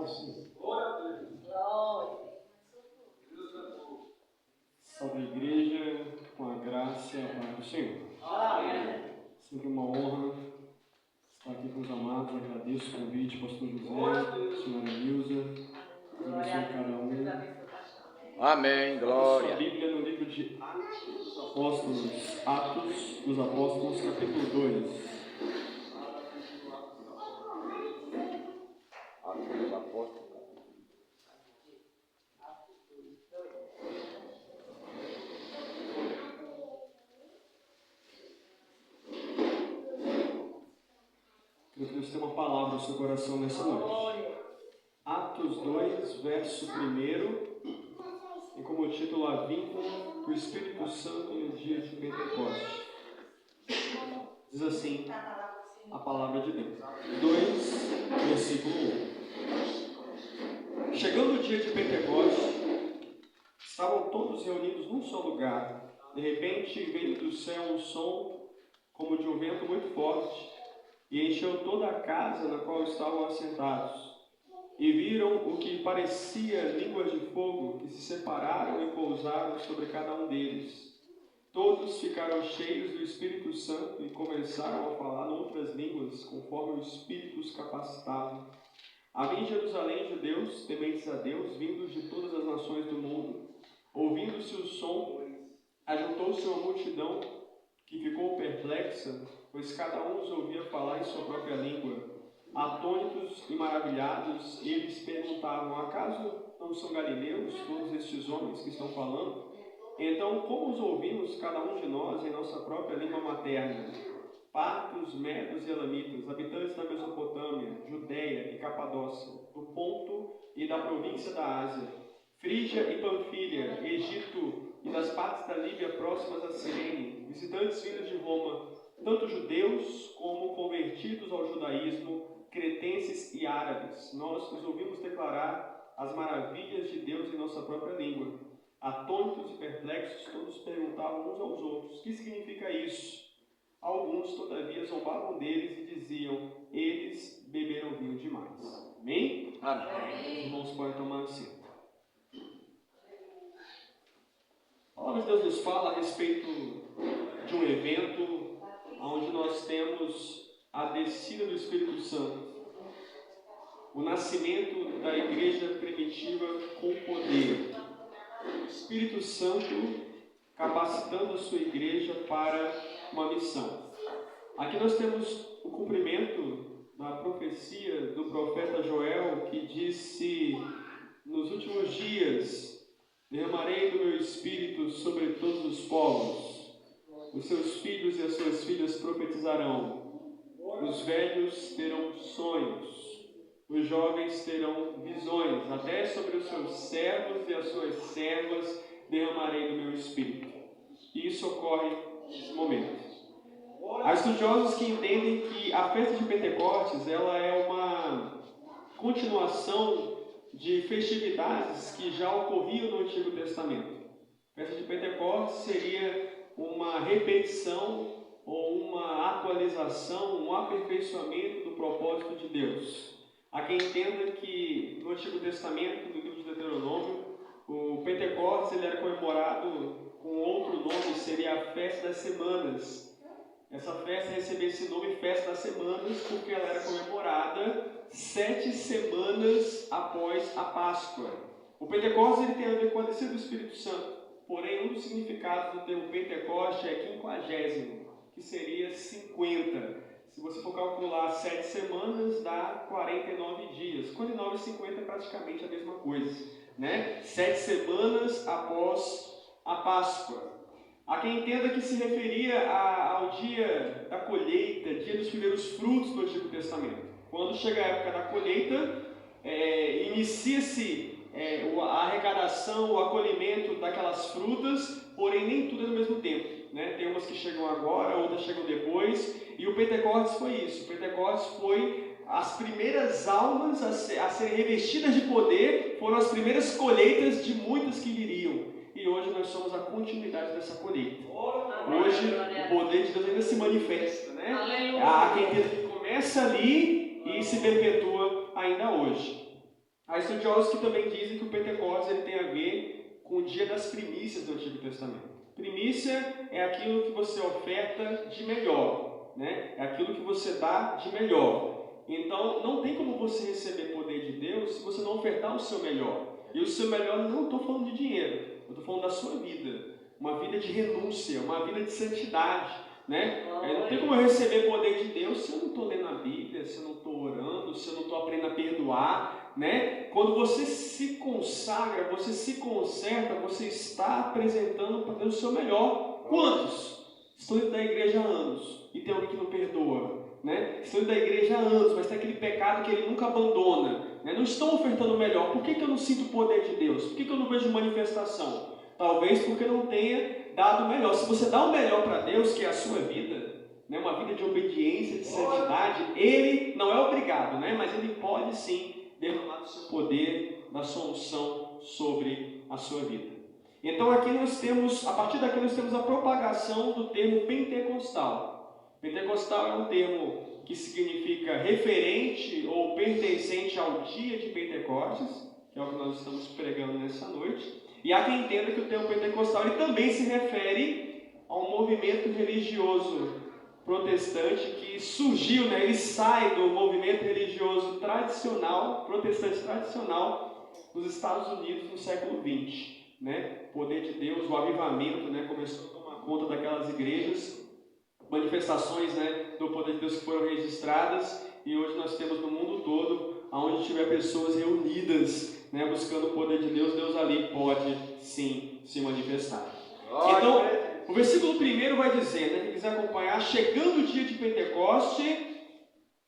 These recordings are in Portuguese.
paz do Senhor. Salve a igreja, com a graça e a paz do Senhor. Sempre uma honra estar aqui com os amados. Agradeço o convite, pastor José, senhora Nilza, abençoe cada um. Amém, glória. Sua Bíblia no livro de Atos dos Apóstolos, capítulo 2. Atos dos Apóstolos. Eu queria ter uma palavra no seu coração nessa noite. Atos 2, verso 1, e como título, a vinda do Espírito Santo no dia de Pentecostes. Diz assim a palavra de Deus. 2, versículo 1. Chegando o dia de Pentecostes, estavam todos reunidos num só lugar. De repente veio do céu um som como de um vento muito forte, e encheu toda a casa na qual estavam assentados. E viram o que parecia línguas de fogo, que se separaram e pousaram sobre cada um deles. Todos ficaram cheios do Espírito Santo e começaram a falar outras línguas, conforme o Espírito os capacitava. Havia em Jerusalém judeus, tementes a Deus, vindos de todas as nações do mundo. Ouvindo-se o som, ajuntou-se uma multidão que ficou perplexa, pois cada um os ouvia falar em sua própria língua. Atônitos e maravilhados, eles perguntavam: acaso não são galileus todos estes homens que estão falando? Então, como os ouvimos cada um de nós em nossa própria língua materna? Partos, medos e elamitas, habitantes da Mesopotâmia, Judéia e Capadócia, do Ponto e da província da Ásia, Frígia e Panfília, Egito e das partes da Líbia próximas a Cirene, visitantes vindos de Roma, tanto judeus como convertidos ao judaísmo, cretenses e árabes. Nós os ouvimos declarar as maravilhas de Deus em nossa própria língua. Atônitos e perplexos, todos perguntavam uns aos outros: que significa isso? Alguns, todavia, zombavam deles e diziam: eles beberam vinho demais. Amém? Amém. Os irmãos podem tomar assento. A palavra de Deus nos fala a respeito de um evento onde nós temos a descida do Espírito Santo, o nascimento da igreja primitiva com poder. O Espírito Santo capacitando a sua igreja para uma missão. Aqui nós temos o cumprimento da profecia do profeta Joel, que disse: nos últimos dias derramarei do meu Espírito sobre todos os povos. Os seus filhos e as suas filhas profetizarão. Os velhos terão sonhos. Os jovens terão visões. Até sobre os seus servos e as suas servas derramarei do meu Espírito. E isso ocorre nesse momento. Há estudiosos que entendem que a festa de Pentecostes ela é uma continuação de festividades que já ocorriam no Antigo Testamento. A festa de Pentecostes seria uma repetição ou uma atualização, um aperfeiçoamento do propósito de Deus. Há quem entenda que no Antigo Testamento, no livro de Deuteronômio, o Pentecostes ele era comemorado com outro nome, seria a Festa das Semanas. Essa festa recebeu esse nome, Festa das Semanas, porque ela era comemorada 7 semanas após a Páscoa. O Pentecostes ele tem a ver com a descida do Espírito Santo, porém um dos significados do termo Pentecoste é 50, que seria 50. Se você for calcular 7 semanas, dá 49 dias. 49 e 50 é praticamente a mesma coisa, né? 7 semanas após a Páscoa. Há quem entenda que se referia ao dia da colheita, dia dos primeiros frutos do Antigo Testamento. Quando chega a época da colheita, inicia-se a arrecadação, o acolhimento daquelas frutas, porém nem tudo é no mesmo tempo, né? Tem umas que chegam agora, outras chegam depois, e o Pentecostes foi isso. O Pentecostes foi as primeiras almas a serem revestidas de poder, foram as primeiras colheitas de muitas que viriam. E hoje nós somos a continuidade dessa colheita. Hoje o poder de Deus ainda se manifesta, né? Há quem começa ali e se perpetua ainda hoje. Há estudiosos que também dizem que o Pentecostes ele tem a ver com o dia das primícias do Antigo Testamento. Primícia é aquilo que você oferta de melhor, né? É aquilo que você dá de melhor. Então, não tem como você receber poder de Deus se você não ofertar o seu melhor. E o seu melhor, não estou falando de dinheiro, eu estou falando da sua vida. Uma vida de renúncia, uma vida de santidade, né? Não tem como eu receber poder de Deus se eu não estou lendo a Bíblia, se eu não estou orando, se eu não estou aprendendo a perdoar, né? Quando você se consagra, você se conserta, você está apresentando para Deus o seu melhor. Quantos estão dentro da igreja há anos e tem alguém que não perdoa, né? Estão dentro da igreja há anos, mas tem aquele pecado que ele nunca abandona, né? Não estão ofertando o melhor. Por que eu não sinto o poder de Deus? Por que eu não vejo manifestação? Talvez porque não tenha dado o melhor. Se você dá o melhor para Deus, que é a sua vida, né, uma vida de obediência, de santidade, Ele não é obrigado, né, mas Ele pode sim derramar do seu poder, da sua unção sobre a sua vida. Então aqui nós temos, a partir daqui nós temos a propagação do termo pentecostal. Pentecostal é um termo que significa referente ou pertencente ao dia de Pentecostes, que é o que nós estamos pregando nessa noite. E há quem entenda que o termo pentecostal ele também se refere a um movimento religioso protestante que surgiu, né? Ele sai do movimento religioso tradicional, protestante tradicional, dos Estados Unidos no século XX. Né? O poder de Deus, o avivamento, né? Começou a tomar conta daquelas igrejas, manifestações, né? Do poder de Deus que foram registradas, e hoje nós temos no mundo todo, onde tiver pessoas reunidas, né, buscando o poder de Deus, Deus ali pode sim se manifestar. Então, o versículo 1 vai dizer, né, quem quiser acompanhar, chegando o dia de Pentecoste,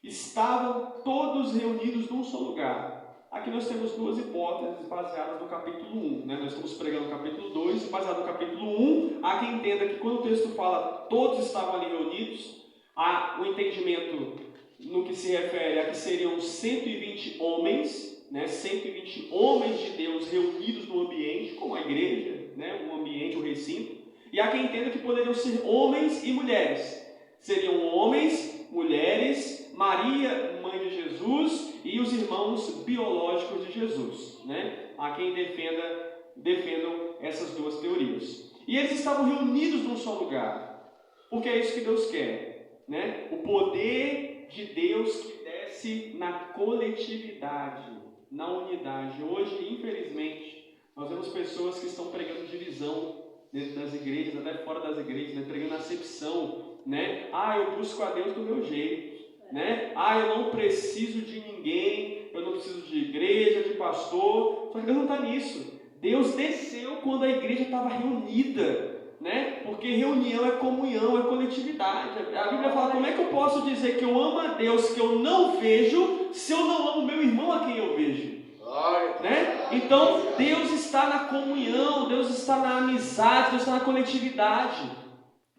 estavam todos reunidos num só lugar. Aqui nós temos duas hipóteses baseadas no capítulo 1. Né? Nós estamos pregando o capítulo 2, baseado no capítulo 1. Há quem entenda que quando o texto fala todos estavam ali reunidos, há o entendimento no que se refere a que seriam 120 homens, né? 120 homens de Deus reunidos no ambiente, como a igreja, né? Um ambiente, um recinto. E há quem entenda que poderiam ser homens e mulheres. Seriam homens, mulheres, Maria, mãe de Jesus, e os irmãos biológicos de Jesus. Né? Há quem defendam essas duas teorias. E eles estavam reunidos num só lugar, porque é isso que Deus quer. Né? O poder de Deus que desce na coletividade, na unidade. Hoje, infelizmente, nós vemos pessoas que estão pregando divisão dentro das igrejas, até fora das igrejas, né? Pregando acepção, né? Eu busco a Deus do meu jeito, né? Eu não preciso de ninguém, eu não preciso de igreja, de pastor. Só que Deus não está nisso. Deus desceu quando a igreja estava reunida, né? Porque reunião é comunhão, é coletividade. A Bíblia fala, como é que eu posso dizer que eu amo a Deus que eu não vejo, se eu não amo meu irmão a quem eu vejo? Né? Então, Deus está na comunhão, Deus está na amizade, Deus está na coletividade.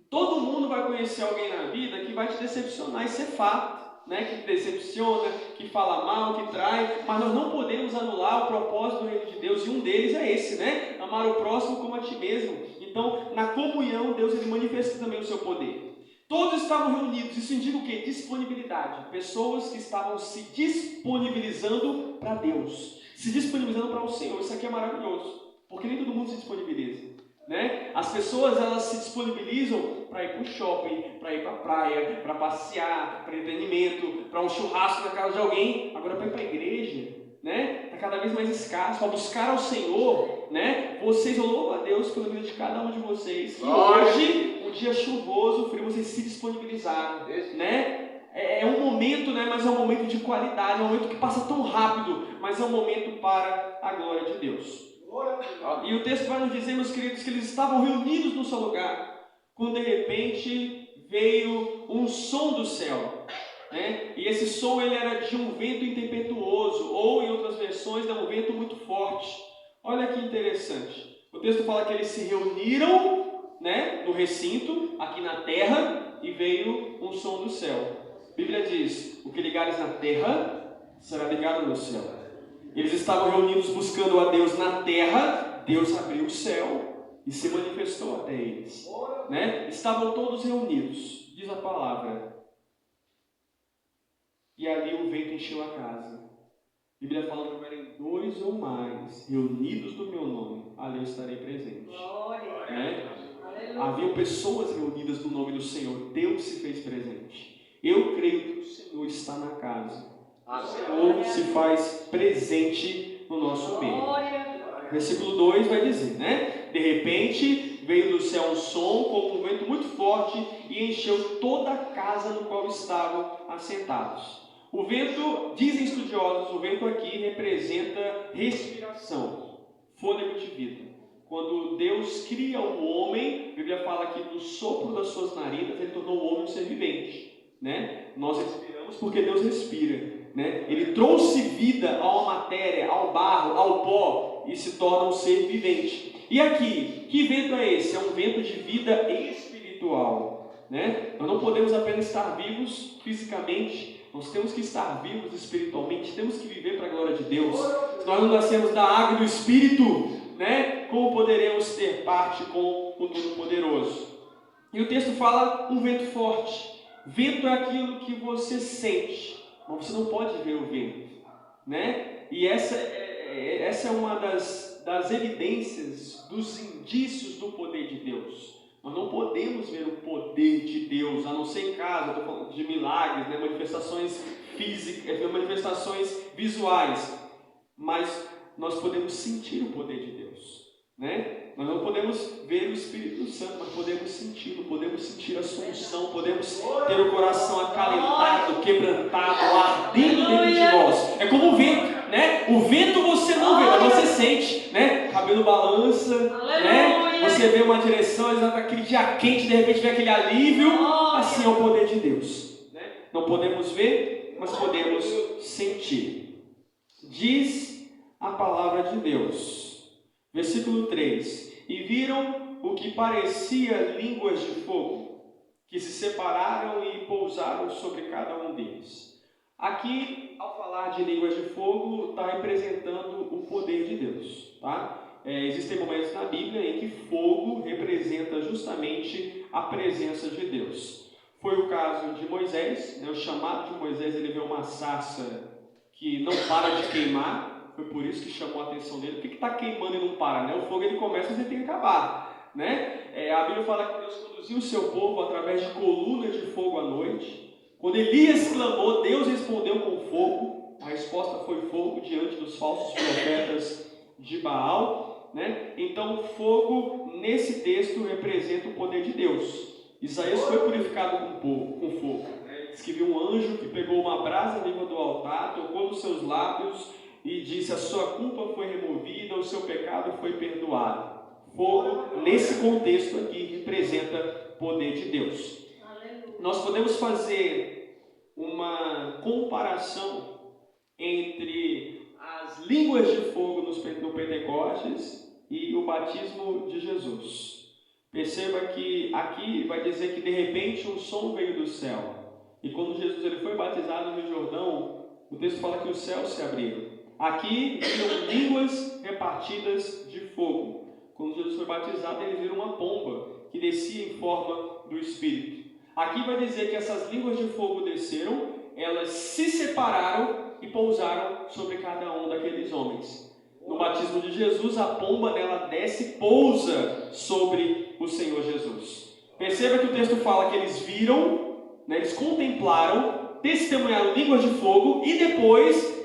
Todo mundo vai conhecer alguém na vida que vai te decepcionar, isso é fato, né? Que te decepciona, que fala mal, que trai, mas nós não podemos anular o propósito do reino de Deus, e um deles é esse, né? Amar o próximo como a ti mesmo. Então, na comunhão, Deus ele manifesta também o seu poder. Todos estavam reunidos, isso indica o quê? Disponibilidade. Pessoas que estavam se disponibilizando para Deus, se disponibilizando para o Senhor. Isso aqui é maravilhoso, porque nem todo mundo se disponibiliza. Né? As pessoas elas se disponibilizam para ir para o shopping, para ir para a praia, para passear, para entretenimento, para um churrasco na casa de alguém. Agora para ir para a igreja, né? Está cada vez mais escasso. Para buscar ao Senhor, né? Vocês, eu louvo a Deus pela vida de cada um de vocês. Que hoje, um dia chuvoso, frio, vocês se disponibilizaram, né? É um momento, né? Mas é um momento de qualidade, é um momento que passa tão rápido, mas é um momento para a glória de Deus. E o texto vai nos dizer, meus queridos, que eles estavam reunidos no seu lugar, quando de repente veio um som do céu, né? E esse som ele era de um vento impetuoso, ou em outras versões, de um vento muito forte. Olha que interessante. O texto fala que eles se reuniram, né, no recinto, aqui na terra, e veio um som do céu. A Bíblia diz, o que ligares na terra, será ligado no céu. Eles estavam reunidos buscando a Deus na terra, Deus abriu o céu e se manifestou até eles. Né? Estavam todos reunidos, diz a palavra. E ali o vento encheu a casa. A Bíblia fala que houverem 2 ou mais reunidos no meu nome, ali eu estarei presente. Né? Havia pessoas reunidas no nome do Senhor. Deus se fez presente. Eu creio que o Senhor está na casa. O Senhor se faz presente no nosso meio. Versículo 2 vai dizer, né? De repente veio do céu um som como um vento muito forte e encheu toda a casa no qual estavam assentados. O vento, dizem estudiosos, o vento aqui representa respiração, fôlego de vida. Quando Deus cria o homem, a Bíblia fala que do sopro das suas narinas ele tornou o homem um ser vivente, né? Nós respiramos porque Deus respira, né? Ele trouxe vida a uma matéria, ao barro, ao pó e se torna um ser vivente. E aqui, que vento é esse? É um vento de vida espiritual, né? Nós não podemos apenas estar vivos fisicamente, nós temos que estar vivos espiritualmente, temos que viver para a glória de Deus. Se nós não nascemos da água e do Espírito, né, como poderemos ter parte com o Todo-Poderoso? E o texto fala um vento forte. Vento é aquilo que você sente, mas você não pode ver o vento, né? E essa é uma das evidências, dos indícios do poder de Deus. Nós não podemos ver o poder de Deus, a não ser em casa. Estou falando de milagres, né? Manifestações físicas, manifestações visuais, mas nós podemos sentir o poder de Deus, né? Nós não podemos ver o Espírito Santo, mas podemos senti-lo, podemos sentir a sua unção, podemos ter o coração acalentado, quebrantado, ardendo dentro de nós. É como o vento, né? O vento você não vê, mas você sente, né? Cabelo balança, né? Você vê uma direção, aquele dia quente, de repente vem aquele alívio. Assim é o poder de Deus, né? Não podemos ver, mas podemos sentir. Diz a palavra de Deus, versículo 3: e viram o que parecia línguas de fogo, que se separaram e pousaram sobre cada um deles. Aqui, ao falar de línguas de fogo, está representando o poder de Deus, tá? Existem momentos na Bíblia em que fogo representa justamente a presença de Deus. Foi o caso de Moisés, né? O chamado de Moisés, ele vê uma sarça que não para de queimar. Foi por isso que chamou a atenção dele. Por que está queimando e não para? Né? O fogo ele começa, mas ele tem que acabar, né? A Bíblia fala que Deus conduziu o seu povo através de colunas de fogo à noite. Quando Elias clamou, Deus respondeu com fogo. A resposta foi fogo diante dos falsos profetas de Baal, né? Então, fogo nesse texto representa o poder de Deus. Isaías foi purificado com fogo. Diz que viu um anjo que pegou uma brasa viva do altar, tocou nos seus lábios e disse: a sua culpa foi removida, o seu pecado foi perdoado. Fogo, nesse contexto aqui, representa o poder de Deus. Nós podemos fazer uma comparação entre as línguas de fogo no Pentecostes e o batismo de Jesus. Perceba que aqui vai dizer que de repente um som veio do céu. E quando Jesus ele foi batizado no Rio Jordão, o texto fala que os céus se abriram. Aqui viram línguas repartidas de fogo. Quando Jesus foi batizado, eles viram uma pomba que descia em forma do Espírito. Aqui vai dizer que essas línguas de fogo desceram, elas se separaram e pousaram sobre cada um daqueles homens. No batismo de Jesus, a pomba nela desce e pousa sobre o Senhor Jesus. Perceba que o texto fala que eles viram, né, eles contemplaram, testemunharam línguas de fogo e depois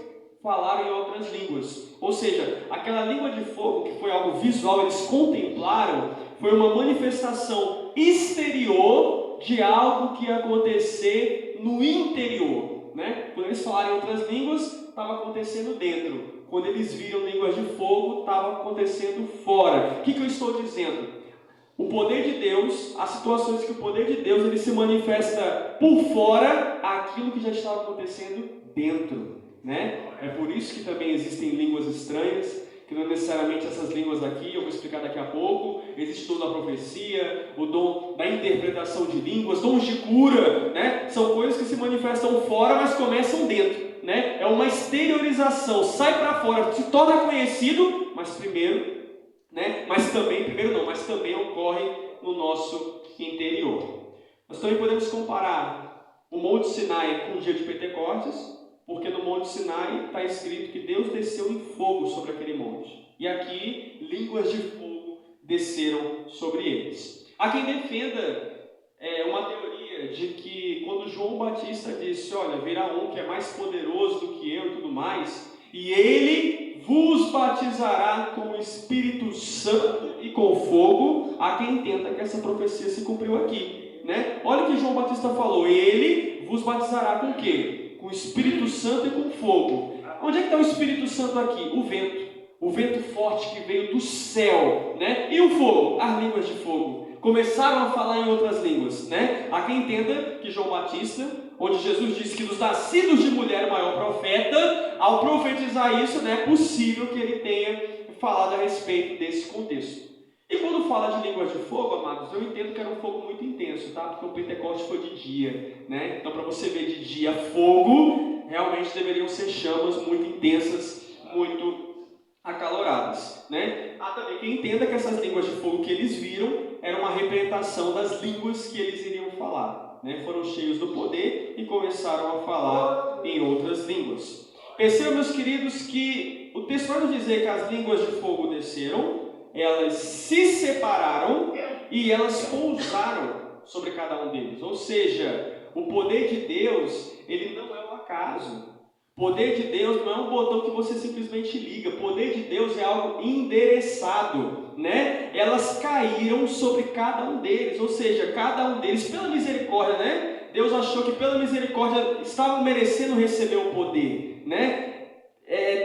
falaram em outras línguas. Ou seja, aquela língua de fogo, que foi algo visual, eles contemplaram, foi uma manifestação exterior de algo que ia acontecer no interior, né? Quando eles falaram em outras línguas, estava acontecendo dentro. Quando eles viram línguas de fogo, estava acontecendo fora. O que eu estou dizendo? O poder de Deus, as situações que o poder de Deus ele se manifesta por fora, aquilo que já estava acontecendo dentro, né? É por isso que também existem línguas estranhas, que não necessariamente essas línguas aqui, eu vou explicar daqui a pouco. Existe o dom da profecia, o dom da interpretação de línguas, dons de cura, né? São coisas que se manifestam fora, mas começam dentro, né? É uma exteriorização, sai para fora, se torna conhecido, mas primeiro, né? Mas também ocorre no nosso interior. Nós também podemos comparar o Monte Sinai com o dia de Pentecostes, porque no Monte Monte Sinai está escrito que Deus desceu em fogo sobre aquele monte. E aqui, línguas de fogo desceram sobre eles. Há quem defenda uma teoria de que quando João Batista disse, olha, virá um que é mais poderoso do que eu e tudo mais, e ele vos batizará com o Espírito Santo e com fogo, há quem entenda que essa profecia se cumpriu aqui, né? Olha o que João Batista falou, ele vos batizará com o quê? Com o Espírito Santo e com fogo. Onde é que está o Espírito Santo aqui? O vento forte que veio do céu, né? E o fogo? As línguas de fogo. Começaram a falar em outras línguas, né? Há quem entenda que João Batista, onde Jesus disse que dos nascidos de mulher o maior profeta, ao profetizar isso, né, é possível que ele tenha falado a respeito desse contexto. E quando fala de línguas de fogo, amados, eu entendo que era um fogo muito intenso, tá? Porque o Pentecoste foi de dia, né? Então, para você ver de dia fogo, realmente deveriam ser chamas muito intensas, muito acaloradas, né? Há também quem entenda que essas línguas de fogo que eles viram era uma representação das línguas que eles iriam falar, né? Foram cheios do poder e começaram a falar em outras línguas. Percebam, meus queridos, que o texto vai nos dizer que as línguas de fogo desceram, elas se separaram e elas pousaram sobre cada um deles. Ou seja, o poder de Deus, ele não é um acaso. O poder de Deus não é um botão que você simplesmente liga. O poder de Deus é algo endereçado, né? Elas caíram sobre cada um deles, ou seja, cada um deles, pela misericórdia, né? Deus achou que pela misericórdia estavam merecendo receber o poder, né?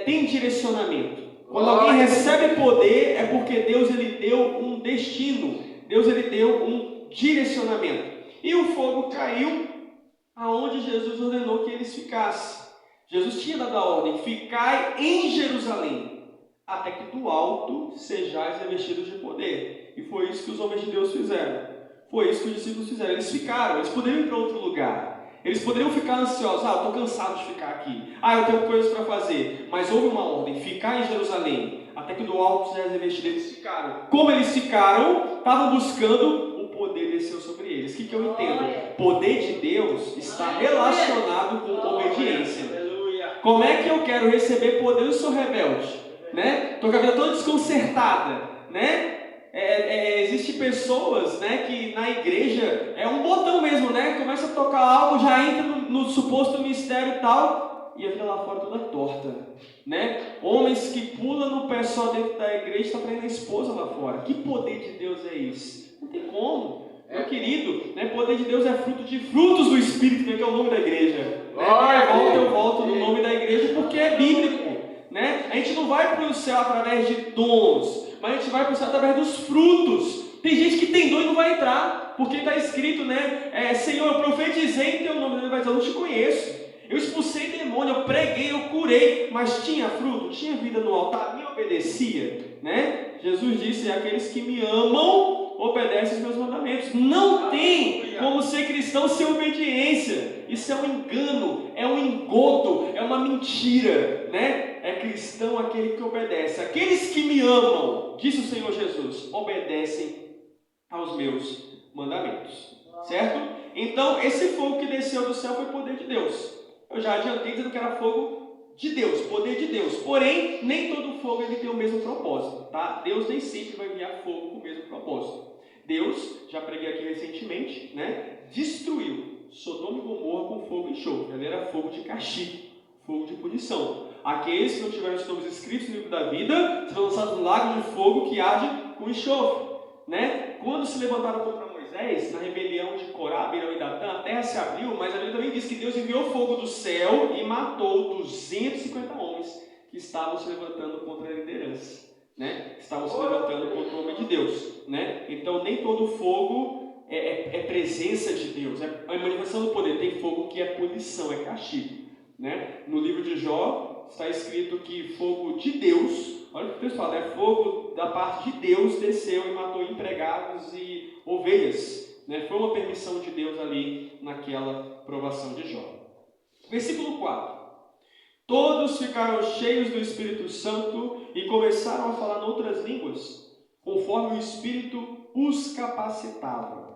Tem direcionamento. Quando alguém recebe poder, é porque Deus ele deu um destino, Deus ele deu um direcionamento. E o fogo caiu aonde Jesus ordenou que eles ficassem. Jesus tinha dado a ordem, ficai em Jerusalém, até que do alto sejais revestidos de poder. E foi isso que os homens de Deus fizeram. Foi isso que os discípulos fizeram. Eles ficaram, eles poderiam ir para outro lugar. Eles poderiam ficar ansiosos. Eu estou cansado de ficar aqui. Eu tenho coisas para fazer. Mas houve uma ordem, ficar em Jerusalém, até que do alto sejais revestidos. Eles ficaram. Como eles ficaram, estavam buscando, o poder desceu sobre eles. O que eu entendo? O poder de Deus está relacionado com obediência. Como é que eu quero receber poder? Eu sou rebelde, né? Estou com a vida toda desconcertada, né? Existem pessoas, né, que na igreja é um botão mesmo, né? Começa a tocar algo, já entra no suposto mistério e tal, e a vida lá fora toda torta, né? Homens que pulam no pé só dentro da igreja, está traindo a esposa lá fora. Que poder de Deus é esse? Não tem como. Meu querido, né, poder de Deus é fruto de frutos do Espírito, que é o nome da igreja. Eu volto no nome da igreja porque é bíblico. Né? A gente não vai para o céu através de dons, mas a gente vai para o céu através dos frutos. Tem gente que tem dom e não vai entrar, porque está escrito, né? Senhor, eu profetizei em teu nome. Ele vai dizer, eu não te conheço. Eu expulsei demônio, eu preguei, eu curei, mas tinha fruto, tinha vida no altar, me obedecia, né? Jesus disse, aqueles que me amam, obedecem os meus mandamentos. Não tem como ser cristão sem obediência. Isso é um engano, é um engodo, é uma mentira, né? É cristão aquele que obedece. Aqueles que me amam, disse o Senhor Jesus, obedecem aos meus mandamentos, certo? Então, esse fogo que desceu do céu foi o poder de Deus. Eu já adiantei dizendo que era fogo de Deus, poder de Deus. Porém, nem todo fogo ele tem o mesmo propósito, tá? Deus nem sempre vai enviar fogo com o mesmo propósito. Deus, já preguei aqui recentemente, né? Destruiu Sodoma e Gomorra com fogo e enxofre. Ali era fogo de castigo, fogo de punição. Aqueles que não tiveram os nomes escritos no livro da vida serão lançados no lago de fogo que arde com enxofre, né? Quando se levantaram contra Moisés, na rebelião de Corá, Birão e Datã, a terra se abriu, mas a Bíblia também diz que Deus enviou fogo do céu e matou 250 homens que estavam se levantando contra a liderança, né? Que estavam se levantando contra o homem de Deus, né? Então nem todo fogo é presença de Deus, é manifestação do poder. Tem fogo que é punição, é castigo, né? No livro de Jó está escrito que fogo de Deus, olha o que o texto fala, é fogo da parte de Deus desceu e matou empregados e ovelhas, né? Foi uma permissão de Deus ali naquela provação de Jó. Versículo 4. Todos ficaram cheios do Espírito Santo e começaram a falar em outras línguas, conforme o Espírito os capacitava.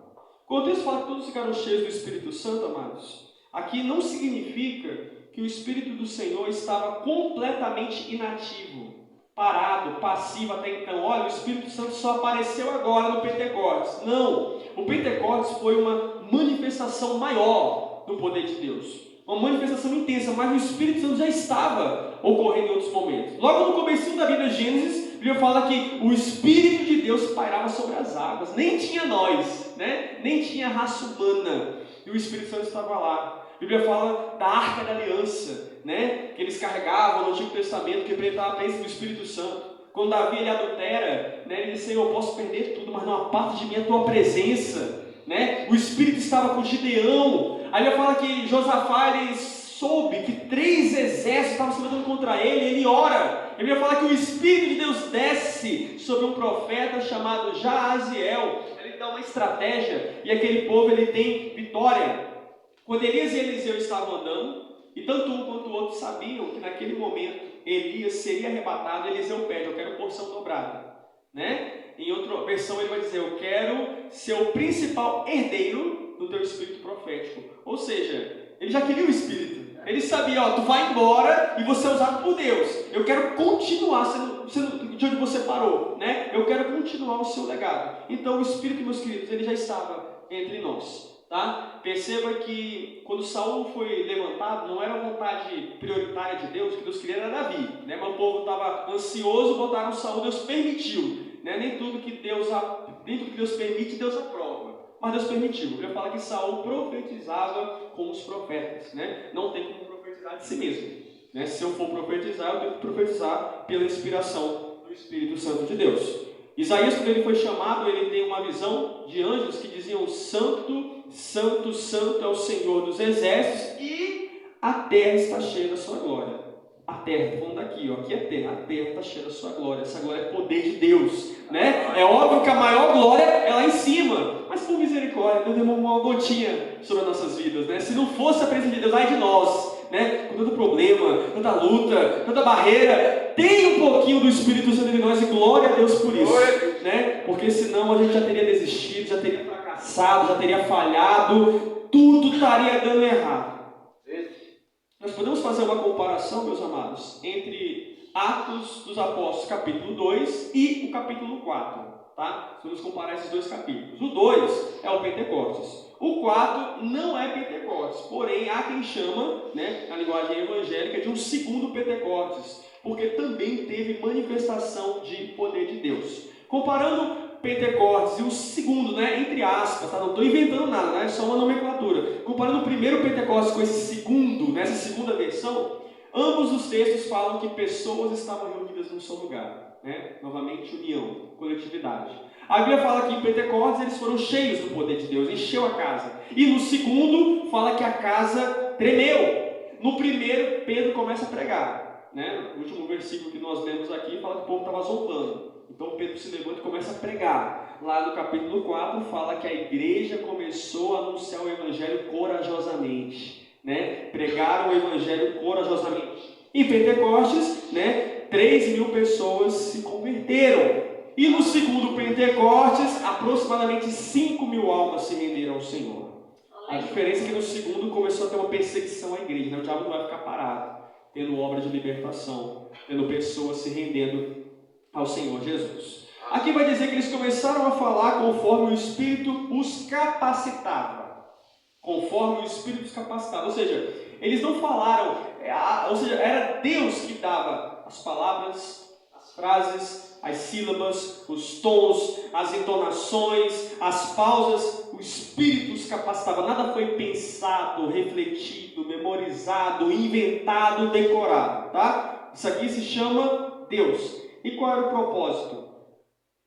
Quando o texto fala que todos ficaram cheios do Espírito Santo, amados, aqui não significa que o Espírito do Senhor estava completamente inativo, parado, passivo até então. Olha, o Espírito Santo só apareceu agora no Pentecostes. Não, o Pentecostes foi uma manifestação maior do poder de Deus. Uma manifestação intensa, mas o Espírito Santo já estava ocorrendo em outros momentos. Logo no comecinho da Bíblia, Gênesis, a Bíblia fala que o Espírito de Deus pairava sobre as águas. Nem tinha nós, né? Nem tinha raça humana. E o Espírito Santo estava lá. A Bíblia fala da Arca da Aliança, né? Que eles carregavam no Antigo Testamento, que representava a presença do Espírito Santo. Quando Davi ele adultera, né? Ele disse: eu posso perder tudo, mas não aparta de mim a tua presença. Né? O Espírito estava com Gideão. Aí ele fala que Josafá ele soube que 3 exércitos estavam se levantando contra ele. Ele ora. Ele vai falar que o Espírito de Deus desce sobre um profeta chamado Jaaziel. Ele dá uma estratégia e aquele povo ele tem vitória. Quando Elias e Eliseu estavam andando, e tanto um quanto o outro sabiam que naquele momento Elias seria arrebatado, Eliseu pede: eu quero porção dobrada, né? Em outra versão ele vai dizer: eu quero ser o principal herdeiro do teu espírito profético. Ou seja, ele já queria o espírito. Ele sabia: ó, tu vai embora e você é usado por Deus. Eu quero continuar sendo de onde você parou, né? Eu quero continuar o seu legado. Então o espírito, meus queridos, ele já estava entre nós, tá? Perceba que quando Saul foi levantado, não era a vontade prioritária de Deus. O que Deus queria era Davi, né? Mas o povo estava ansioso, botaram Saul, Deus permitiu. Né? Nem tudo que Deus permite, Deus aprova. Mas Deus permitiu. A Bíblia fala que Saul profetizava com os profetas. Né? Não tem como profetizar de si mesmo. Né? Se eu for profetizar, eu tenho que profetizar pela inspiração do Espírito Santo de Deus. Isaías, quando ele foi chamado, ele tem uma visão de anjos que diziam: Santo, Santo, Santo é o Senhor dos exércitos, e a terra está cheia da sua glória. A terra, falando aqui, ó, aqui é terra, a terra está cheia da sua glória. Essa glória é poder de Deus, né? É óbvio que a maior glória é lá em cima, mas por misericórdia, Deus derramou uma gotinha sobre as nossas vidas, né? Se não fosse a presença de Deus, ai de nós, né? Com tanto problema, tanta luta, tanta barreira, tem um pouquinho do Espírito Santo em nós, e glória a Deus por isso, né? Porque senão a gente já teria desistido, já teria fracassado, já teria falhado, tudo estaria dando errado. Nós podemos fazer uma comparação, meus amados, entre Atos dos Apóstolos, capítulo 2 e o capítulo 4. Tá? Vamos comparar esses dois capítulos. O 2 é o Pentecostes. O 4 não é Pentecostes, porém há quem chama, né, na linguagem evangélica, de um segundo Pentecostes, porque também teve manifestação de poder de Deus. Comparando Pentecostes e o segundo, né, entre aspas, tá? Não estou inventando nada, né? É só uma nomenclatura. Comparando o primeiro Pentecostes com esse segundo, nessa segunda versão, ambos os textos falam que pessoas estavam reunidas num só lugar, né? Novamente, união, coletividade. A Bíblia fala que em Pentecostes eles foram cheios do poder de Deus, encheu a casa. E no segundo, fala que a casa tremeu. No primeiro, Pedro começa a pregar, né? O último versículo que nós lemos aqui fala que o povo estava zombando. Então Pedro se levanta e começa a pregar. Lá no capítulo 4 fala que a igreja começou a anunciar o evangelho corajosamente, né? Pregaram o evangelho corajosamente. Em Pentecostes, né, 3.000 pessoas se converteram. E no segundo Pentecostes, aproximadamente 5.000 almas se renderam ao Senhor. A diferença é que no segundo começou a ter uma perseguição à igreja, né? O diabo não vai ficar parado, tendo obra de libertação, tendo pessoas se rendendo ao Senhor Jesus. Aqui vai dizer que eles começaram a falar conforme o Espírito os capacitava. Conforme o Espírito os capacitava. Ou seja, eles não falaram, ou seja, era Deus que dava as palavras, as frases, as sílabas, os tons, as entonações, as pausas. O Espírito os capacitava. Nada foi pensado, refletido, memorizado, inventado, decorado. Tá? Isso aqui se chama Deus. E qual era o propósito?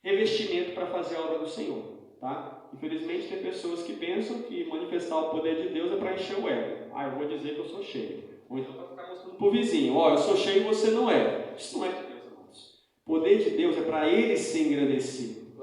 Revestimento para fazer a obra do Senhor. Tá? Infelizmente tem pessoas que pensam que manifestar o poder de Deus é para encher o ego. Eu vou dizer que eu sou cheio. Ou então para ficar mostrando para o vizinho: eu sou cheio e você não é. Isso não é de Deus, irmãos. O poder de Deus é para Ele ser engrandecido,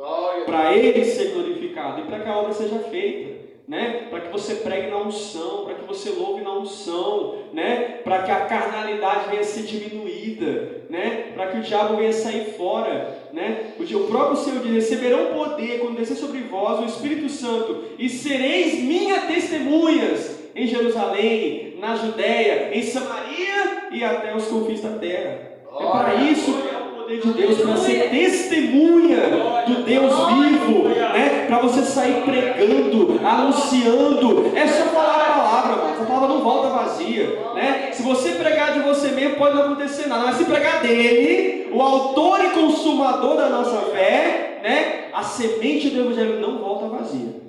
para Ele ser glorificado e para que a obra seja feita. Né? Para que você pregue na unção, para que você louve na unção, né? Para que a carnalidade venha a ser diminuída, né? Para que o diabo venha a sair fora, né? O próprio Senhor diz: receberão poder quando descer sobre vós o Espírito Santo, e sereis minhas testemunhas em Jerusalém, na Judéia, em Samaria e até os confins da terra. É para isso que é o poder de Deus, para ser testemunha do Deus vivo, né? Para você sair pregando, anunciando. É só falar a palavra, mano. Essa palavra não volta vazia, né? Se você pregar de você mesmo, pode não acontecer nada, mas se pregar dele, o autor e consumador da nossa fé, né? A semente do Evangelho não volta vazia.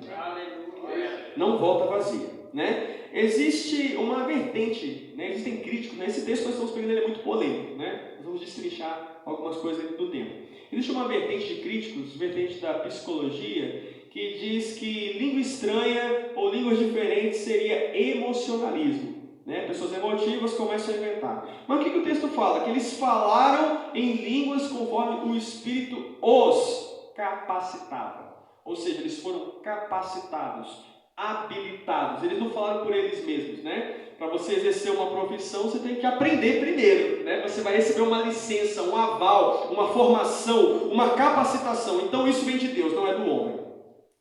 Não volta vazia, né? Existe uma vertente, né? Existem críticos, né? Esse texto que nós estamos pegando ele é muito polêmico, né? Nós vamos destrinchar algumas coisas dentro do tempo. Existe uma vertente de críticos, vertente da psicologia, que diz que língua estranha ou línguas diferentes seria emocionalismo, né? Pessoas emotivas começam a inventar. Mas o que o texto fala? Que eles falaram em línguas conforme o Espírito os capacitava. Ou seja, eles foram capacitados, habilitados. Eles não falaram por eles mesmos, né? Para você exercer uma profissão, você tem que aprender primeiro, né? Você vai receber uma licença, um aval, uma formação, uma capacitação. Então isso vem de Deus, não é do homem.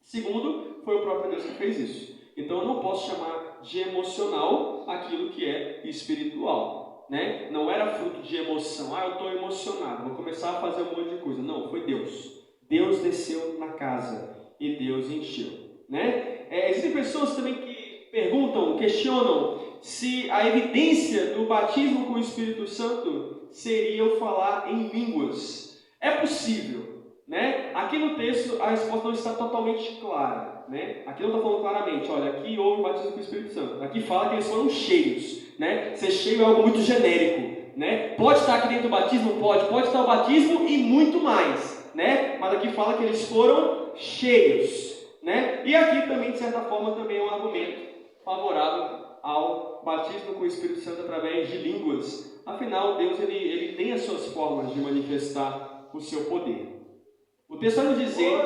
Segundo, foi o próprio Deus que fez isso. Então eu não posso chamar de emocional aquilo que é espiritual, né? Não era fruto de emoção. Eu estou emocionado, vou começar a fazer um monte de coisa. Não, foi Deus. Deus desceu na casa e Deus encheu, né? Existem pessoas também que perguntam, questionam se a evidência do batismo com o Espírito Santo seria eu falar em línguas. É possível, né? Aqui no texto a resposta não está totalmente clara, né? Aqui não está falando claramente, olha, aqui houve o batismo com o Espírito Santo. Aqui fala que eles foram cheios, né? Ser cheio é algo muito genérico, né? Pode estar aqui dentro do batismo? Pode estar o batismo e muito mais, né? Mas aqui fala que eles foram cheios, né? E aqui também, de certa forma, também é um argumento favorável ao batismo com o Espírito Santo através de línguas. Afinal, Deus ele tem as suas formas de manifestar o seu poder. O texto vai nos dizer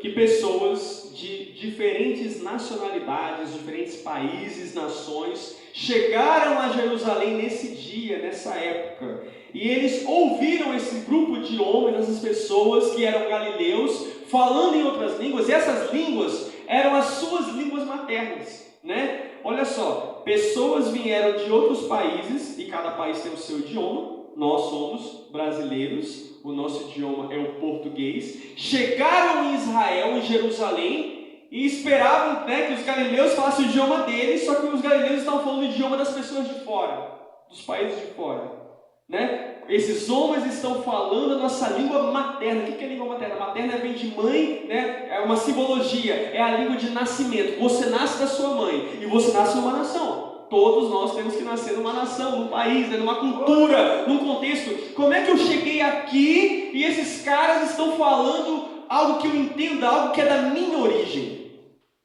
que pessoas de diferentes nacionalidades, diferentes países, nações, chegaram a Jerusalém nesse dia, nessa época. E eles ouviram esse grupo de homens, essas pessoas que eram galileus, falando em outras línguas, e essas línguas eram as suas línguas maternas, né? Olha só, pessoas vieram de outros países, e cada país tem o seu idioma. Nós somos brasileiros, o nosso idioma é o português. Chegaram em Israel, em Jerusalém, e esperavam, né, que os galileus falassem o idioma deles, só que os galileus estavam falando o idioma das pessoas de fora, dos países de fora, né? Esses homens estão falando a nossa língua materna. O que é língua materna? Materna vem de mãe, né? É uma simbologia, é a língua de nascimento. Você nasce da sua mãe e você nasce numa nação. Todos nós temos que nascer numa nação, num país, né? Numa cultura, num contexto. Como é que eu cheguei aqui e esses caras estão falando algo que eu entenda, algo que é da minha origem?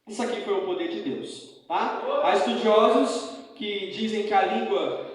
Isso aqui foi o poder de Deus, tá? Há estudiosos que dizem que a língua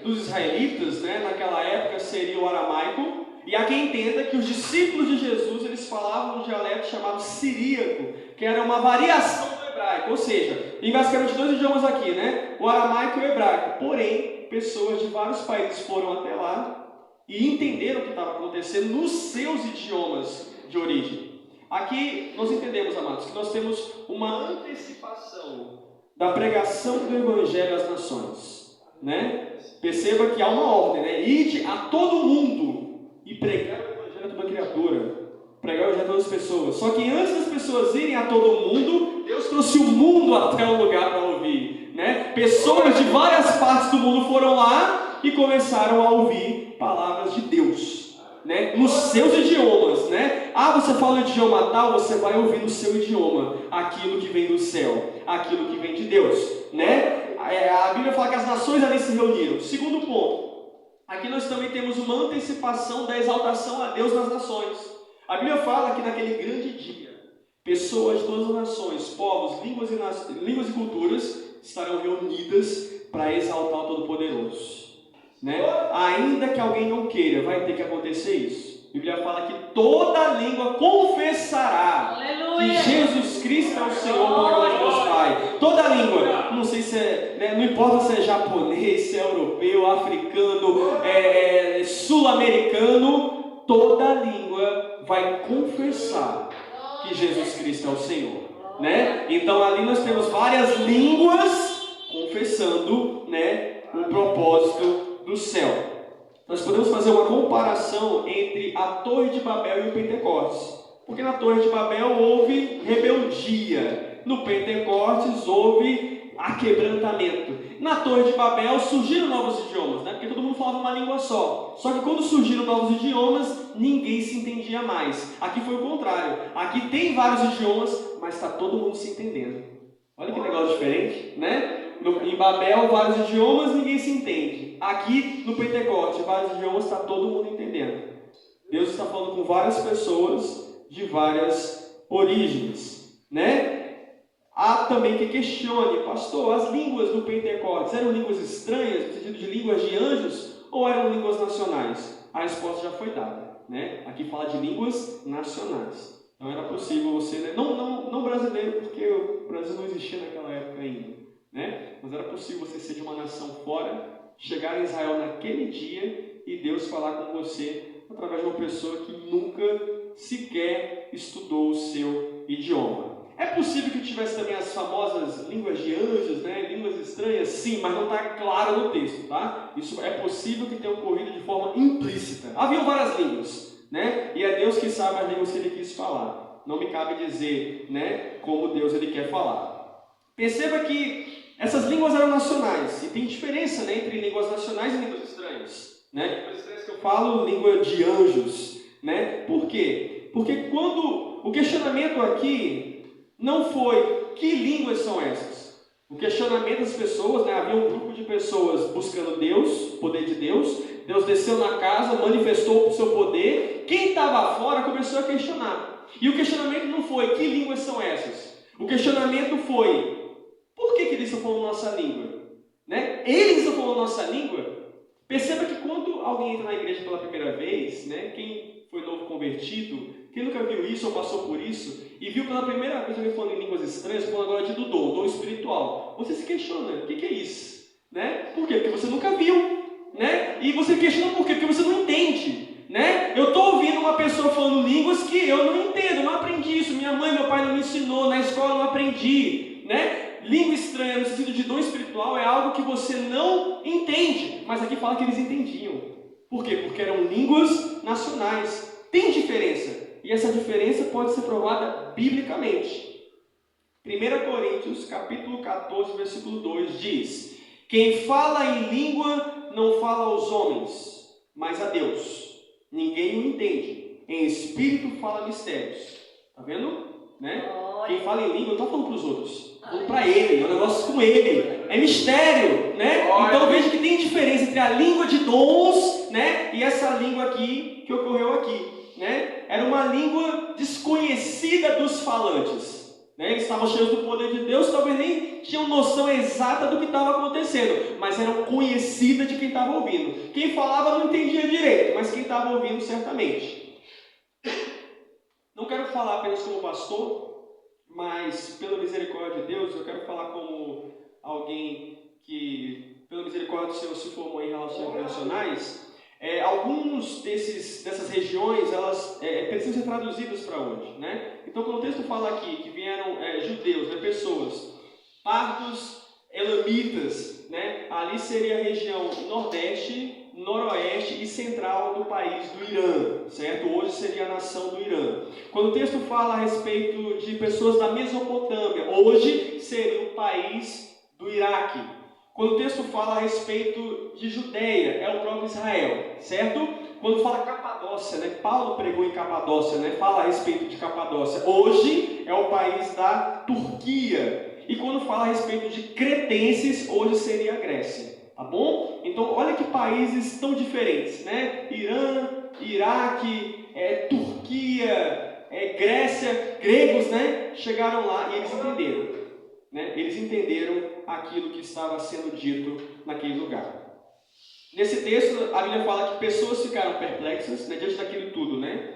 dos israelitas, né, naquela época seria o aramaico, e há quem entenda que os discípulos de Jesus eles falavam um dialeto chamado siríaco, que era uma variação do hebraico, ou seja, tem basicamente dois idiomas aqui, né, o aramaico e o hebraico. Porém, pessoas de vários países foram até lá e entenderam o que estava acontecendo nos seus idiomas de origem. Aqui nós entendemos, amados, que nós temos uma antecipação da pregação do Evangelho às nações, né? Perceba que há uma ordem, né? Ide a todo mundo e pregar o Evangelho a toda criatura, pregar o Evangelho a todas as pessoas. Só que antes das pessoas irem a todo mundo, Deus trouxe o mundo até o lugar para ouvir, né? Pessoas de várias partes do mundo foram lá e começaram a ouvir palavras de Deus, né? Nos seus idiomas, né? Você fala o idioma tal, você vai ouvir no seu idioma aquilo que vem do céu, aquilo que vem de Deus, né? A Bíblia fala que as nações ali se reuniram. Segundo ponto, aqui nós também temos uma antecipação da exaltação a Deus nas nações. A Bíblia fala que naquele grande dia, pessoas de todas as nações, povos, línguas e culturas estarão reunidas para exaltar o Todo-Poderoso, né? Ainda que alguém não queira, vai ter que acontecer isso. A Bíblia fala que toda língua confessará que Jesus Cristo é o Senhor para a glória de Deus Pai. Toda língua, não sei se né, não importa se é japonês, se é europeu, africano, sul-americano, toda língua vai confessar que Jesus Cristo é o Senhor, né? Então ali nós temos várias línguas confessando né, o propósito do céu. Nós podemos fazer uma comparação entre a Torre de Babel e o Pentecostes. Porque na Torre de Babel houve rebeldia, no Pentecostes houve aquebrantamento. Na Torre de Babel surgiram novos idiomas, né? Porque todo mundo falava uma língua só. Só que quando surgiram novos idiomas, ninguém se entendia mais. Aqui foi o contrário. Aqui tem vários idiomas, mas está todo mundo se entendendo. Olha que negócio diferente, né? Em Babel, vários idiomas, ninguém se entende. Aqui, no Pentecostes, vários idiomas, está todo mundo entendendo. Deus está falando com várias pessoas de várias origens, né? Há também que questione, pastor, as línguas do Pentecostes eram línguas estranhas, no sentido de línguas de anjos, ou eram línguas nacionais? A resposta já foi dada, né? Aqui fala de línguas nacionais. Então era possível você, né? não brasileiro, porque o Brasil não existia naquela época ainda, né? Mas era possível você ser de uma nação fora, chegar em Israel naquele dia e Deus falar com você através de uma pessoa que nunca sequer estudou o seu idioma. É possível que tivesse também as famosas línguas de anjos, né? Línguas estranhas? Sim, mas não está claro no texto, tá? Isso é possível que tenha ocorrido de forma implícita. Haviam várias línguas, né? E é Deus que sabe as línguas que Ele quis falar. Não me cabe dizer, né, como Deus Ele quer falar. Perceba que essas línguas eram nacionais. E tem diferença, né, entre línguas nacionais e línguas estranhas. Né? Línguas estranhas que eu falo, língua de anjos. Né? Por quê? Porque quando o questionamento aqui não foi que línguas são essas. O questionamento das pessoas, né? Havia um grupo de pessoas buscando Deus, o poder de Deus. Deus desceu na casa, manifestou o seu poder. Quem estava fora começou a questionar. E o questionamento não foi que línguas são essas. O questionamento foi por que eles estão falando nossa língua? Né? Eles estão falando nossa língua. Perceba que quando alguém entra na igreja pela primeira vez, né? Quem foi novo convertido, quem nunca viu isso ou passou por isso, e viu pela primeira vez alguém falando em línguas estranhas, falando agora de dom espiritual, você se questiona, o que é isso? Né? Por quê? Porque você nunca viu. Né? E você questiona por quê? Porque você não entende. Né? Eu estou ouvindo uma pessoa falando línguas que eu não entendo, não aprendi isso, minha mãe e meu pai não me ensinou, na escola eu não aprendi. Né? Língua estranha no sentido de dom espiritual é algo que você não entende, mas aqui fala que eles entendiam. Por quê? Porque eram línguas nacionais. Tem diferença. E essa diferença pode ser provada biblicamente. 1 Coríntios, capítulo 14, versículo 2, diz: quem fala em língua não fala aos homens, mas a Deus. Ninguém o entende. Em espírito fala mistérios. Está vendo? Né? Quem fala em língua não está falando para os outros. Está falando para ele. É um negócio com ele. É mistério. Né? Então veja que tem diferença entre a língua de dons, né, e essa língua aqui que ocorreu aqui. Né? Era uma língua desconhecida dos falantes. Né? Eles estavam cheios do poder de Deus, talvez nem tinham noção exata do que estava acontecendo, mas eram conhecidas de quem estava ouvindo. Quem falava não entendia direito, mas quem estava ouvindo certamente. Não quero falar apenas como pastor, mas pela misericórdia de Deus, eu quero falar como alguém que, pela misericórdia do Senhor, se formou em relações internacionais. Alguns dessas regiões, elas precisam ser traduzidas para hoje, né? Então, quando o texto fala aqui que vieram judeus, né, pessoas, partos, elamitas, né? Ali seria a região nordeste, noroeste e central do país do Irã, certo? Hoje seria a nação do Irã. Quando o texto fala a respeito de pessoas da Mesopotâmia, hoje seria o país do Iraque. Quando o texto fala a respeito de Judeia, é o próprio Israel, certo? Quando fala Capadócia, né? Paulo pregou em Capadócia, né? Fala a respeito de Capadócia. Hoje é o país da Turquia. E quando fala a respeito de cretenses, hoje seria a Grécia, tá bom? Então, olha que países tão diferentes, né? Irã, Iraque, Turquia, Grécia, gregos, né? Chegaram lá e eles entenderam. Né? Eles entenderam aquilo que estava sendo dito naquele lugar. Nesse texto, a Bíblia fala que pessoas ficaram perplexas, né, diante daquilo tudo. Né?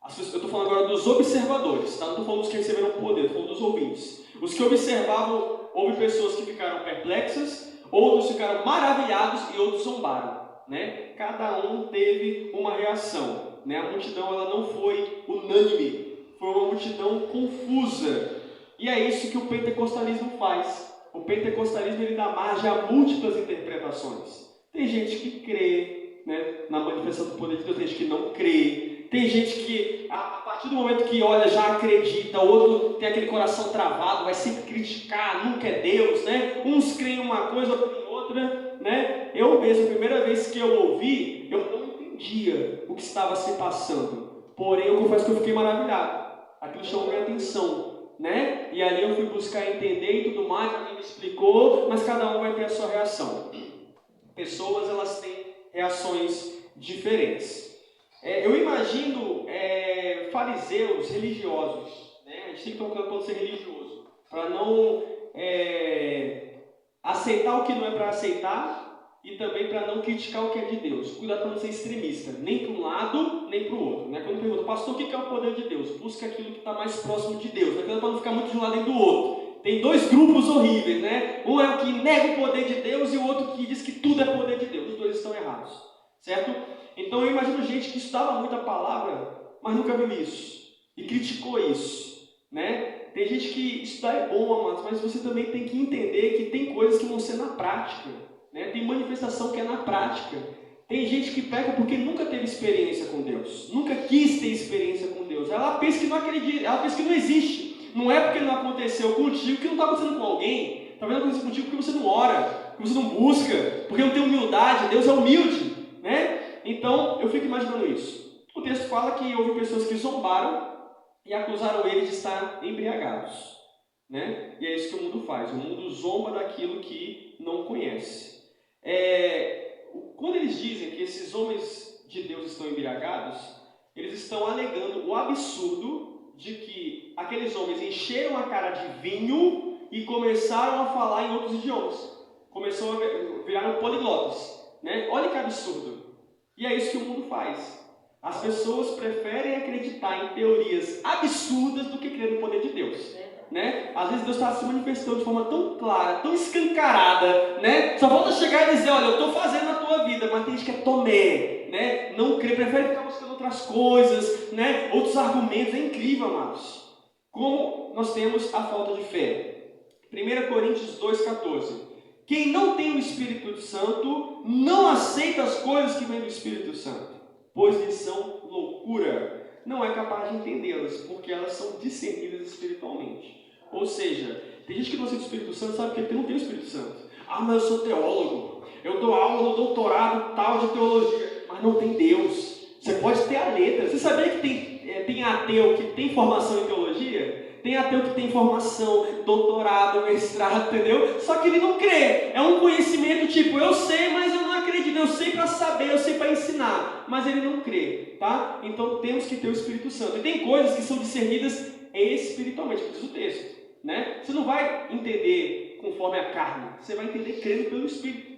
Eu estou falando agora dos observadores, tá? Não estou falando dos que receberam poder, estou falando dos ouvintes. Os que observavam, houve pessoas que ficaram perplexas, outros ficaram maravilhados e outros zombaram. Né? Cada um teve uma reação. Né? A multidão ela não foi unânime, foi uma multidão confusa. E é isso que o pentecostalismo faz. o pentecostalismo ele dá margem a múltiplas interpretações. Tem gente que crê, né, na manifestação do poder de Deus, tem gente que não crê. Tem gente que, a partir do momento que olha, já acredita, o outro tem aquele coração travado, vai sempre criticar, nunca é Deus, né? Uns creem em uma coisa, outros em outra, né? Eu mesmo, a primeira vez que eu ouvi, eu não entendia o que estava se passando. Porém, eu confesso que eu fiquei maravilhado. Aquilo chamou minha atenção, né? E ali eu fui buscar entender e tudo mais, alguém me explicou, mas cada um vai ter a sua reação. Pessoas, elas têm reações diferentes. Eu imagino fariseus religiosos, né? A gente tem que tomar cuidado para não ser religioso, para não aceitar o que não é para aceitar e também para não criticar o que é de Deus. Cuidado para não ser extremista, nem para um lado, nem para o outro. Né? Quando pergunta, pastor, o que é o poder de Deus? Busca aquilo que está mais próximo de Deus. Né? Cuidado para não ficar muito de um lado nem do outro. Tem dois grupos horríveis, né? Um é o que nega o poder de Deus e o outro que diz que tudo é poder de Deus. Os dois estão errados, certo? Então eu imagino gente que estudava muito a palavra, mas nunca viu isso e criticou isso, né? Tem gente que estudar é bom, amados, mas você também tem que entender que tem coisas que vão ser na prática, né? Tem manifestação que é na prática. Tem gente que peca porque nunca teve experiência com Deus, nunca quis ter experiência com Deus. Ela pensa que não acredita, ela pensa que não existe. Não é porque não aconteceu contigo que não está acontecendo com alguém. Está vendo acontecendo contigo porque você não ora, porque você não busca, porque não tem humildade. Deus é humilde, né? Então, eu fico imaginando isso. O texto fala que houve pessoas que zombaram e acusaram ele de estar embriagados, né? E é isso que o mundo faz. O mundo zomba daquilo que não conhece. Quando eles dizem que esses homens de Deus estão embriagados, eles estão alegando o absurdo de que aqueles homens encheram a cara de vinho e começaram a falar em outros idiomas. Começou a virar poliglotas, né? Olha que absurdo. E é isso que o mundo faz. As pessoas preferem acreditar em teorias absurdas do que crer no poder de Deus, né? Às vezes Deus está se manifestando de forma tão clara, tão escancarada, né? Só falta chegar e dizer, olha, eu estou fazendo na tua vida, mas tem gente que é tomé, né? Não crê, prefere ficar buscando outras coisas, né? Outros argumentos. É incrível, amados. Como nós temos a falta de fé. 1 Coríntios 2,14. Quem não tem o Espírito Santo não aceita as coisas que vêm do Espírito Santo, pois lhes são loucura. Não é capaz de entendê-las, porque elas são discernidas espiritualmente. Ou seja, tem gente que não aceita o Espírito Santo, sabe porque não tem o Espírito Santo. Ah, mas eu sou teólogo, eu dou aula no doutorado tal de teologia, mas não tem Deus. Você pode ter a letra. Você sabia que tem ateu que tem formação em teologia? Tem ateu que tem formação, doutorado, mestrado, entendeu? Só que ele não crê. É um conhecimento tipo, eu sei, mas eu não acredito. Eu sei para saber, eu sei para ensinar. Mas ele não crê, tá? Então temos que ter o Espírito Santo. E tem coisas que são discernidas espiritualmente, que diz o texto, né? Você não vai entender conforme a carne. Você vai entender crendo pelo Espírito.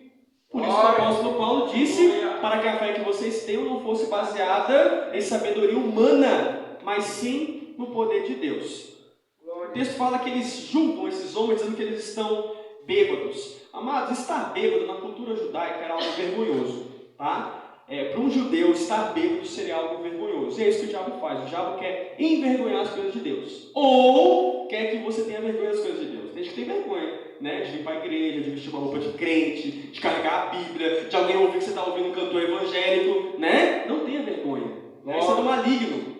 Por isso que o apóstolo Paulo disse para que a fé que vocês tenham não fosse baseada em sabedoria humana, mas sim no poder de Deus. O texto fala que eles julgam esses homens dizendo que eles estão bêbados. Amados, estar bêbado na cultura judaica era algo vergonhoso, tá? Para um judeu, estar bêbado seria algo vergonhoso. E é isso que o diabo faz. O diabo quer envergonhar as coisas de Deus. Ou quer que você tenha vergonha das coisas de Deus. Tem gente que tem vergonha, né? De vir para a igreja, de vestir uma roupa de crente, de carregar a Bíblia, de alguém ouvir que você está ouvindo um cantor evangélico, né? Não tenha vergonha. Isso é do maligno.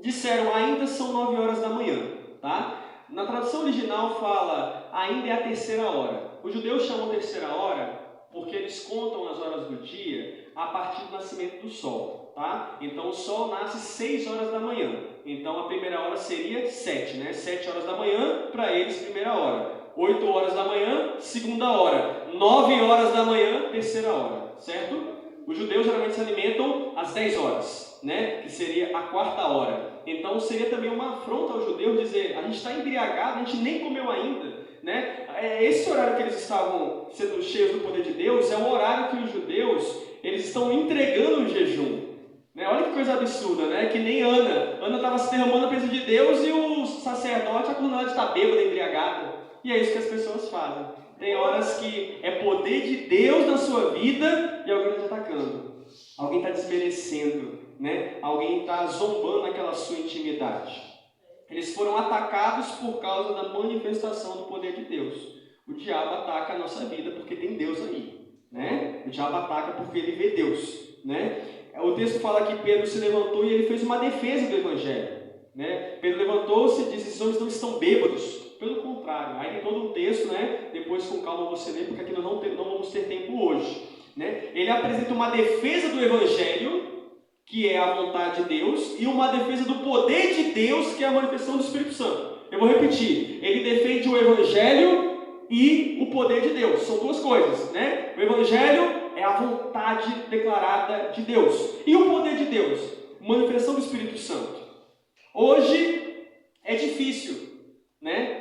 Disseram, ainda são 9 horas da manhã, tá? Na tradução original fala, ainda é a terceira hora. Os judeus chamam terceira hora porque eles contam as horas do dia a partir do nascimento do sol, tá? Então o sol nasce 6 horas da manhã. Então a primeira hora seria 7, né? 7 horas da manhã, para eles, primeira hora. 8 horas da manhã, segunda hora. 9 horas da manhã, terceira hora, certo? Os judeus geralmente se alimentam às 10 horas, né? Que seria a quarta hora. Então seria também uma afronta ao judeu dizer, a gente está embriagado, a gente nem comeu ainda, né? Esse horário que eles estavam sendo cheios do poder de Deus é o horário que os judeus eles estão entregando o jejum, né? Olha que coisa absurda, né? Que nem Ana estava se derramando a presença de Deus e o sacerdote acusando ela de estar bêbada, embriagada. E é isso que as pessoas fazem. Tem horas que é poder de Deus na sua vida e alguém está atacando, alguém está desmerecendo, né? Alguém está zombando aquela sua intimidade. Eles foram atacados por causa da manifestação do poder de Deus. O diabo ataca a nossa vida porque tem Deus aí, né? O diabo ataca porque ele vê Deus, né? O texto fala que Pedro se levantou e ele fez uma defesa do Evangelho, né? Pedro levantou-se e disse: os homens não estão bêbados. Pelo contrário, aí tem todo um texto, né? Depois com calma você lê, porque aqui nós não vamos ter tempo hoje, né? Ele apresenta uma defesa do Evangelho, que é a vontade de Deus, e uma defesa do poder de Deus, que é a manifestação do Espírito Santo. Eu vou repetir: ele defende o Evangelho e o poder de Deus. São duas coisas, né? O Evangelho é a vontade declarada de Deus, e o poder de Deus, manifestação do Espírito Santo. Hoje é difícil, né?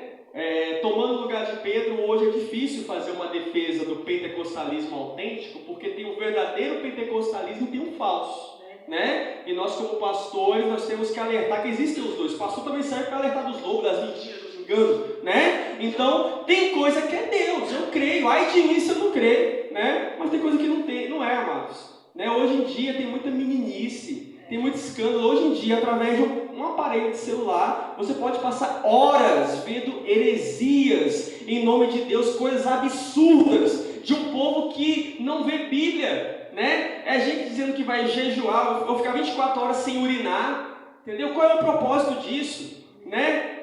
Tomando o lugar de Pedro, hoje é difícil fazer uma defesa do pentecostalismo autêntico, porque tem o verdadeiro pentecostalismo e tem um falso, né? E nós, como pastores, nós temos que alertar que existem os dois. O pastor também serve para alertar dos lobos, das mentiras, dos enganos, né? Então, tem coisa que é Deus, eu creio. Ai de mim se eu não creio, né? Mas tem coisa que não é, amados, né? Hoje em dia tem muita meninice, tem muito escândalo. Hoje em dia, através de um aparelho de celular, você pode passar horas vendo heresias em nome de Deus, coisas absurdas de um povo que não vê Bíblia, né? É gente dizendo que vai jejuar, ou ficar 24 horas sem urinar, entendeu? Qual é o propósito disso, né?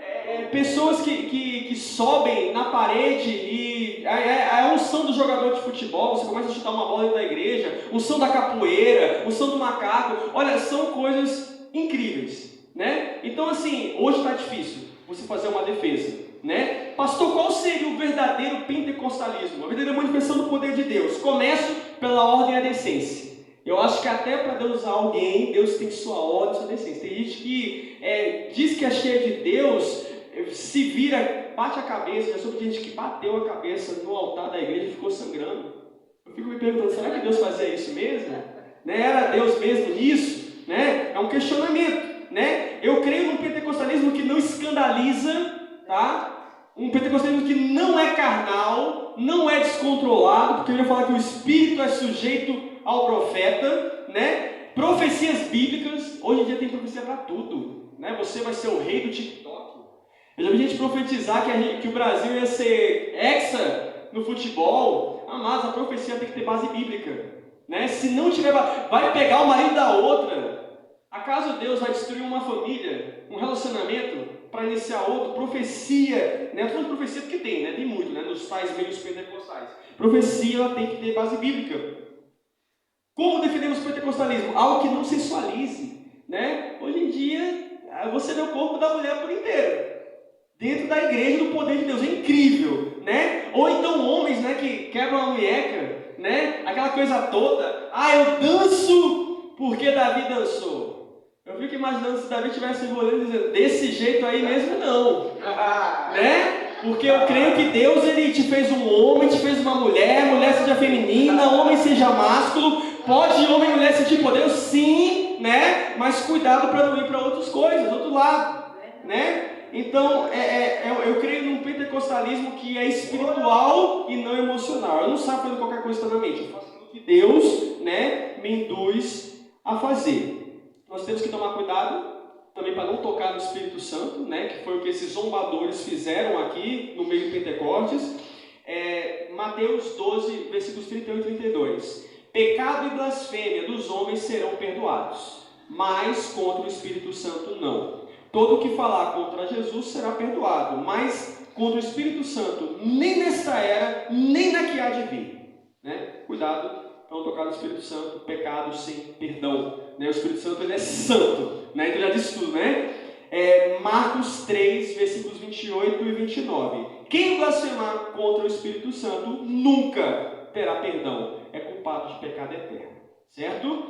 Pessoas que sobem na parede e a unção do jogador de futebol, você começa a chutar uma bola dentro da igreja, unção da capoeira, unção do macaco, olha, são coisas incríveis, né? Então assim, hoje está difícil você fazer uma defesa, né? Pastor, qual seria o verdadeiro pentecostalismo? A verdadeira manifestação do poder de Deus? Começo pela ordem e a decência. Eu acho que até para Deus usar alguém, Deus tem sua ordem e sua decência. Tem gente que diz que é cheia de Deus, se vira, bate a cabeça. Já soube de gente que bateu a cabeça no altar da igreja e ficou sangrando. Eu fico me perguntando, será que Deus fazia isso mesmo? Né? Era Deus mesmo nisso? Né? É um questionamento, né? Eu creio num pentecostalismo que não escandaliza, tá? Um pentecostalismo que não é carnal, não é descontrolado, porque eu ia falar que o Espírito é sujeito ao profeta, né? Profecias bíblicas. Hoje em dia tem profecia para tudo, né? Você vai ser o rei do TikTok. Eu já vi gente profetizar que o Brasil ia ser hexa no futebol. Mas a profecia tem que ter base bíblica, né? Se não tiver, vai pegar o marido da outra. Acaso Deus vai destruir uma família, um relacionamento, para iniciar outro? Profecia, né? Eu estou falando profecia porque tem, né? Tem muito, né? Nos tais meios pentecostais. Profecia, ela tem que ter base bíblica. Como defendemos o pentecostalismo? Algo que não sensualize, né? Hoje em dia, você vê o corpo da mulher por inteiro, dentro da igreja do poder de Deus. É incrível, né? Ou então homens, né, que quebram a munheca, né? Aquela coisa toda. Eu danço porque Davi dançou. Eu fico imaginando se Davi estivesse envolvendo e dizendo, desse jeito aí mesmo não, né? Porque eu creio que Deus, ele te fez um homem, te fez uma mulher, mulher seja feminina, homem seja másculo. Pode homem e mulher sentir poder? Sim, né? Mas cuidado para não ir para outras coisas, outro lado, né? Então, eu creio num pentecostalismo que é espiritual e não emocional. Eu não saio fazendo qualquer coisa na mente, eu faço o que Deus, né, me induz a fazer. Nós temos que tomar cuidado também para não tocar no Espírito Santo, né, que foi o que esses zombadores fizeram aqui no meio do Pentecostes. Mateus 12, versículos 31 e 32. Pecado e blasfêmia dos homens serão perdoados, mas contra o Espírito Santo não. Todo o que falar contra Jesus será perdoado, mas contra o Espírito Santo, nem nesta era, nem na que há de vir. Né? Cuidado para não tocar no Espírito Santo, pecado sem perdão. Né? O Espírito Santo, ele é santo, né? Então já disse tudo, né? Marcos 3, versículos 28 e 29. Quem blasfemar contra o Espírito Santo nunca terá perdão, é culpado de pecado eterno. Certo?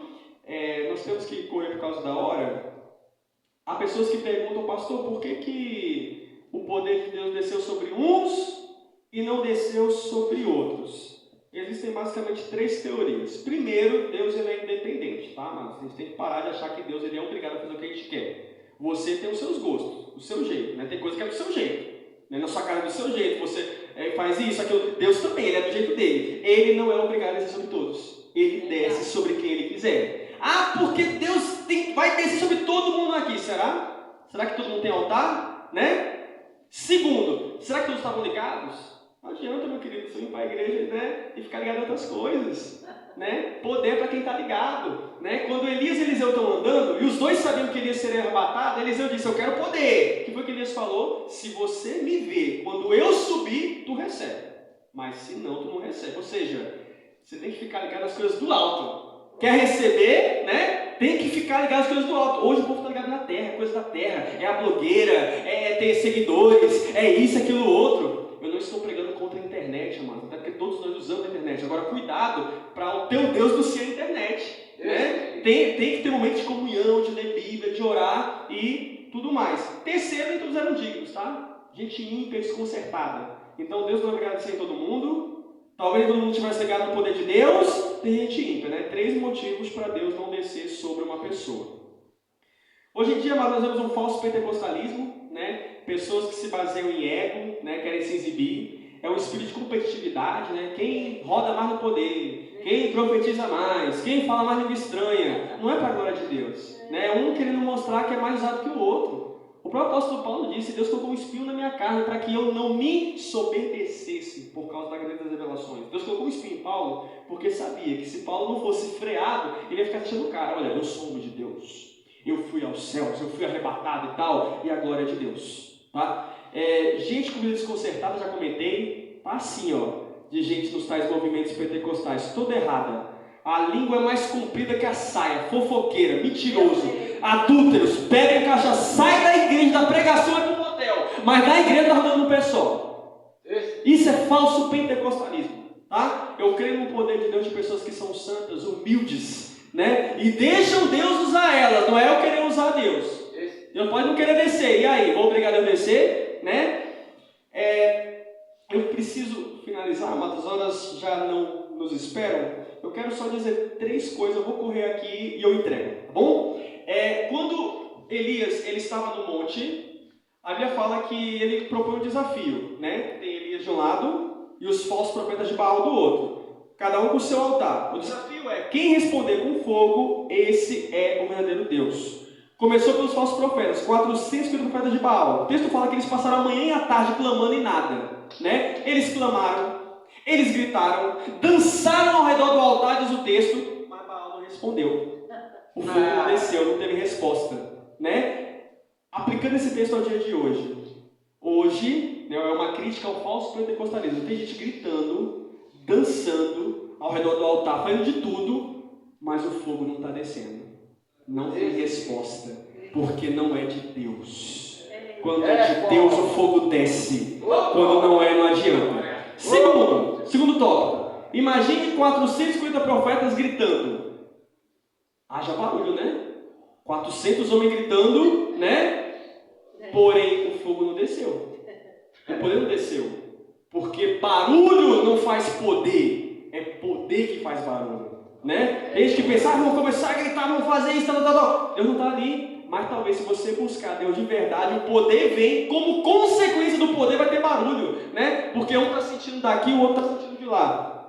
Nós temos que correr por causa da hora. Há pessoas que perguntam, pastor, por que o poder de Deus desceu sobre uns e não desceu sobre outros? Existem basicamente 3 teorias. Primeiro, Deus, ele é independente, tá? Mas a gente tem que parar de achar que Deus, ele é obrigado a fazer o que a gente quer. Você tem os seus gostos, o seu jeito, né? Tem coisa que é do seu jeito, né? Na sua cara é do seu jeito, você faz isso, aquilo. Deus também, ele é do jeito dele. Ele não é obrigado a descer sobre todos. Ele desce sobre quem ele quiser. Porque Deus vai descer sobre todo mundo aqui, será? Será que todo mundo tem altar? Né? Segundo, será que todos estavam ligados? Não adianta, meu querido, você ir para a igreja, né, e ficar ligado em outras coisas. Né? Poder para quem está ligado. Né? Quando Elias e Eliseu estão andando, e os dois sabiam que Elias seria arrebatado, Eliseu disse, eu quero poder. O que foi que Elias falou? Se você me vê, quando eu subir, tu recebe. Mas se não, tu não recebe. Ou seja, você tem que ficar ligado nas coisas do alto. Quer receber, né? Tem que ficar ligado nas coisas do alto. Hoje o povo está ligado na terra, coisa da terra. É a blogueira, é ter seguidores, é isso, aquilo, outro. Eu não estou pregando contra a internet, amado. Até porque todos nós usamos a internet. Agora, cuidado para o teu Deus não ser a internet. Né? Tem que ter momentos de comunhão, de ler Bíblia, de orar e tudo mais. Terceiro, nem todos eram dignos, tá? Gente ímpia, desconcertada. Então, Deus não vai agradecer em todo mundo. Talvez todo mundo tivesse ligado no poder de Deus. Tem gente ímpia, né? 3 motivos para Deus não descer sobre uma pessoa. Hoje em dia, nós vemos um falso pentecostalismo, né? Pessoas que se baseiam em ego, né? Querem se exibir. É um espírito de competitividade, né? Quem roda mais no poder, quem profetiza mais, quem fala mais língua estranha. Não é para a glória de Deus. Né? Um querendo mostrar que é mais usado que o outro. O próprio apóstolo Paulo disse, Deus colocou um espinho na minha carne para que eu não me soberbecesse por causa da grandeza das revelações. Deus colocou um espinho em Paulo porque sabia que se Paulo não fosse freado, ele ia ficar achando o cara, olha, eu sou homem de Deus, eu fui aos céus, eu fui arrebatado e tal, e a glória é de Deus. Tá? Gente com vida desconcertada, já comentei, tá assim, ó, de gente nos tais movimentos pentecostais, toda errada. A língua é mais comprida que a saia, fofoqueira, mentiroso, adúlteros, pega em caixa, sai da igreja, da pregação é para o motel, mas da igreja está rodando no pé só. Isso é falso pentecostalismo, tá? Eu creio no poder de Deus de pessoas que são santas, humildes, né? E deixam Deus usar elas, não é eu querer usar Deus. Deus pode não querer descer, e aí, vou obrigar Deus a descer, né? Eu preciso finalizar, mas as horas já não nos esperam. Eu quero só dizer 3 coisas, eu vou correr aqui e eu entrego, tá bom? Quando Elias ele estava no monte, a Bíblia fala que ele propõe um desafio, né? Tem Elias de um lado e os falsos profetas de Baal do outro, cada um com o seu altar. O desafio é, quem responder com fogo, esse é o verdadeiro Deus. Começou pelos falsos profetas, 450 profetas de Baal. O texto fala que eles passaram a manhã e a tarde clamando e nada, né? Eles clamaram, eles gritaram, dançaram ao redor do altar, diz o texto, mas Baal não respondeu. O fogo não desceu, não teve resposta, né? Aplicando esse texto ao dia de hoje. Hoje, né, é uma crítica ao falso pentecostalismo. Tem gente gritando, dançando ao redor do altar, fazendo de tudo, mas o fogo não está descendo. Não tem resposta, porque não é de Deus. Quando é de Deus, o fogo desce. Quando não é, não adianta. Segundo tópico. Imagine 450 profetas gritando. Haja barulho, né? 400 homens gritando, né? Porém, o fogo não desceu. O poder não desceu. Porque barulho não faz poder. É poder que faz barulho. Né? Tem gente que pensa, vamos começar a gritar, vamos fazer isso, tal. Deus não está ali. Mas talvez se você buscar Deus de verdade, o poder vem, como consequência do poder vai ter barulho, né? Porque um está sentindo daqui, o outro está sentindo de lá.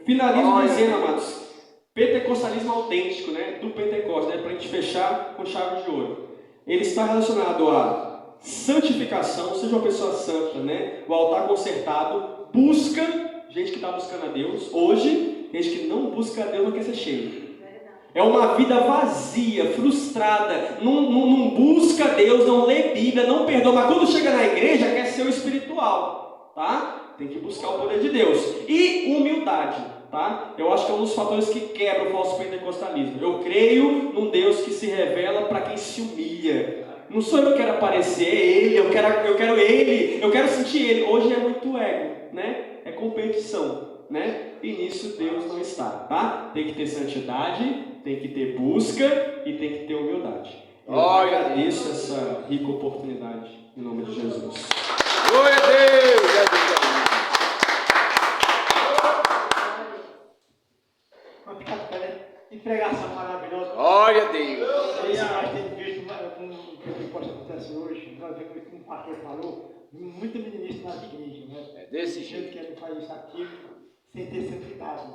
Finalizo dizendo, amados, pentecostalismo autêntico, né? Do Pentecostes, né? Para a gente fechar com chave de ouro. Ele está relacionado à santificação, seja uma pessoa santa, né? O altar consertado, busca, gente que está buscando a Deus. Hoje, gente que não busca a Deus não quer ser cheio. É uma vida vazia, frustrada, não busca Deus, não lê Bíblia, não perdoa, mas quando chega na igreja quer ser o espiritual, tá? Tem que buscar o poder de Deus. E humildade, tá? Eu acho que é um dos fatores que quebra o falso pentecostalismo. Eu creio num Deus que se revela para quem se humilha. Não sou eu que quero aparecer, é Ele, eu quero Ele, eu quero sentir Ele. Hoje é muito ego, né? É competição, né? E nisso Deus não está, tá? Tem que ter santidade, tem que ter busca e tem que ter humildade. Eu agradeço essa rica oportunidade em nome de Jesus. Glória a Deus! Que pregação maravilhosa. Glória a Deus! Nós temos visto com o que pode acontecer hoje, nós vemos que um pastor falou, muito ministro nas igrejas, né? É desse jeito. Que ele faz isso aqui sem ter santidade.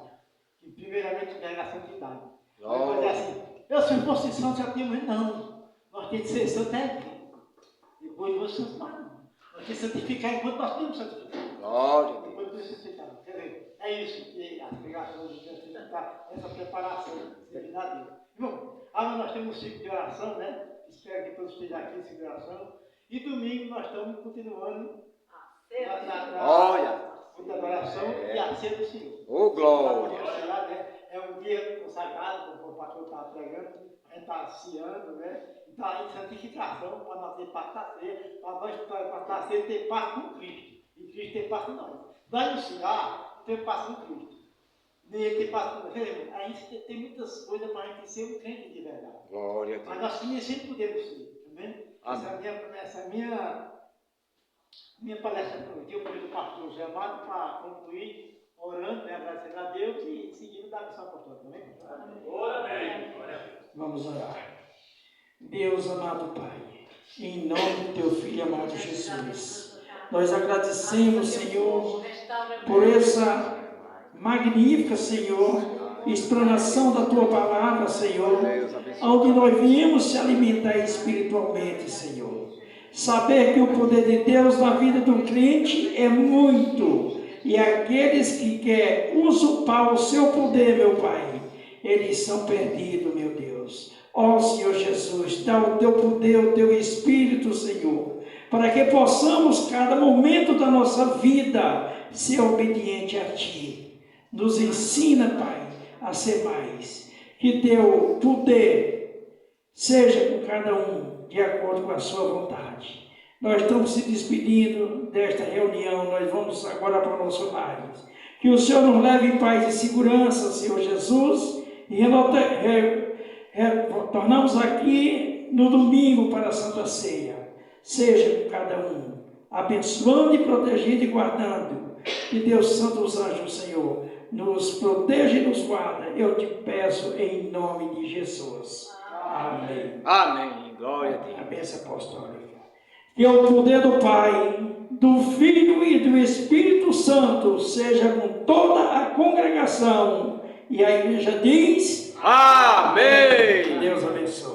E primeiramente nega a santidade. Vai dizer assim, eu se fosse santo já tinha, mas não. Nós temos que ser santo, depois vou santificar. Nós temos que santificar enquanto nós temos santificado. Glória a Deus. Depois vou santificar. Quer dizer, é isso que as pregações de santificar, essa preparação de servir a Deus. Irmão, amanhã nós temos um ciclo de oração, né? Espero que todos estejam aqui, ciclo de oração. E domingo nós estamos continuando Olha. a adoração e a ceia do Senhor. Ô, glória. É um dia consagrado, como o pastor estava pregando, a gente está ciando, né? Então, a santificação para nós ter parte da ceia, para nós para a ceia ter parte com Cristo. E Cristo tem parte com nós. Nós no ciar, não temos parte com Cristo. Nem ele tem parte com nós. A gente tem muitas coisas para a gente ser um crente de verdade. Glória a Deus. Mas nós sempre podemos ser. Amém? Essa minha palestra para o dia, eu pedi do pastor José Amado para concluir orando, né, agradecendo a Deus e seguindo da missão apostólica. Amém? Vamos orar. Deus amado Pai, em nome do Teu Filho amado Jesus, nós agradecemos, Senhor, por essa magnífica, Senhor, explanação da Tua palavra, Senhor, onde nós viemos se alimentar espiritualmente, Senhor. Saber que o poder de Deus na vida do crente é muito, e aqueles que querem usurpar o seu poder, meu Pai, eles são perdidos, meu Deus. Ó Senhor Jesus, dá o Teu poder, o Teu Espírito, Senhor, para que possamos, cada momento da nossa vida, ser obediente a Ti. Nos ensina, Pai, a ser mais. Que Teu poder seja com cada um, de acordo com a Sua vontade. Nós estamos se despedindo desta reunião, nós vamos agora para o nosso lar. Que o Senhor nos leve em paz e segurança, Senhor Jesus, e retornamos aqui no domingo para a Santa Ceia. Seja com cada um, abençoando e protegendo e guardando. Que Deus Santo os anjos, Senhor, nos proteja e nos guarda. Eu te peço em nome de Jesus. Amém. Amém. Glória a Deus. A bênção apostólica. Que o poder do Pai, do Filho e do Espírito Santo seja com toda a congregação. E a igreja diz: Amém. Que Deus abençoe.